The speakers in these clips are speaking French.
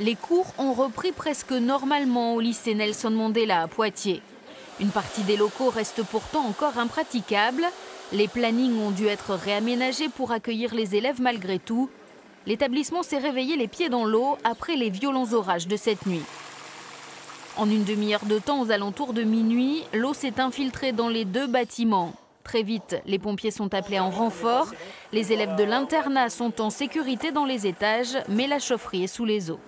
Les cours ont repris presque normalement au lycée Nelson Mandela à Poitiers. Une partie des locaux reste pourtant encore impraticable. Les plannings ont dû être réaménagés pour accueillir les élèves malgré tout. L'établissement s'est réveillé les pieds dans l'eau après les violents orages de cette nuit. En une demi-heure de temps, aux alentours de minuit, l'eau s'est infiltrée dans les deux bâtiments. Très vite, les pompiers sont appelés en renfort. Les élèves de l'internat sont en sécurité dans les étages, mais la chaufferie est sous les eaux.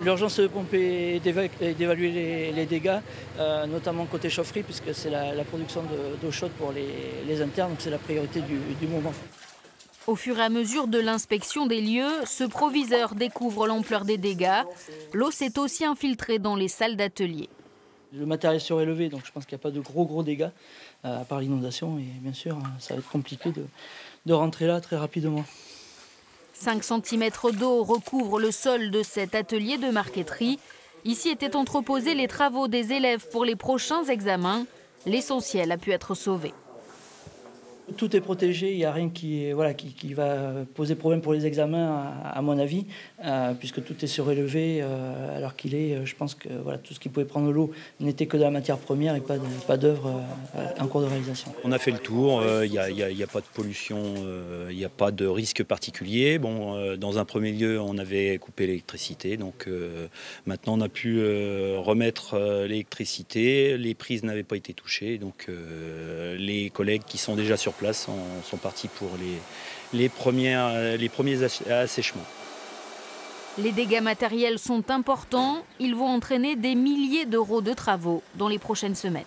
L'urgence de pomper et d'évaluer les dégâts, notamment côté chaufferie, puisque c'est la production d'eau chaude pour les internes, donc c'est la priorité du moment. Au fur et à mesure de l'inspection des lieux, ce proviseur découvre l'ampleur des dégâts. L'eau s'est aussi infiltrée dans les salles d'atelier. Le matériel est surélevé, donc je pense qu'il n'y a pas de gros dégâts, à part l'inondation. Et bien sûr, ça va être compliqué de rentrer là très rapidement. 5 cm d'eau recouvrent le sol de cet atelier de marqueterie. Ici étaient entreposés les travaux des élèves pour les prochains examens. L'essentiel a pu être sauvé. Tout est protégé, il n'y a rien qui va poser problème pour les examens, à mon avis, puisque tout est surélevé alors qu'il est. Je pense que tout ce qui pouvait prendre l'eau n'était que de la matière première et pas d'œuvre en cours de réalisation. On a fait le tour, il n'y a pas de pollution, il n'y a pas de risque particulier. Bon, dans un premier lieu, on avait coupé l'électricité, donc maintenant on a pu remettre l'électricité. Les prises n'avaient pas été touchées, donc les collègues qui sont déjà sur place sont partis pour les premiers assèchements. Les dégâts matériels sont importants. Ils vont entraîner des milliers d'euros de travaux dans les prochaines semaines.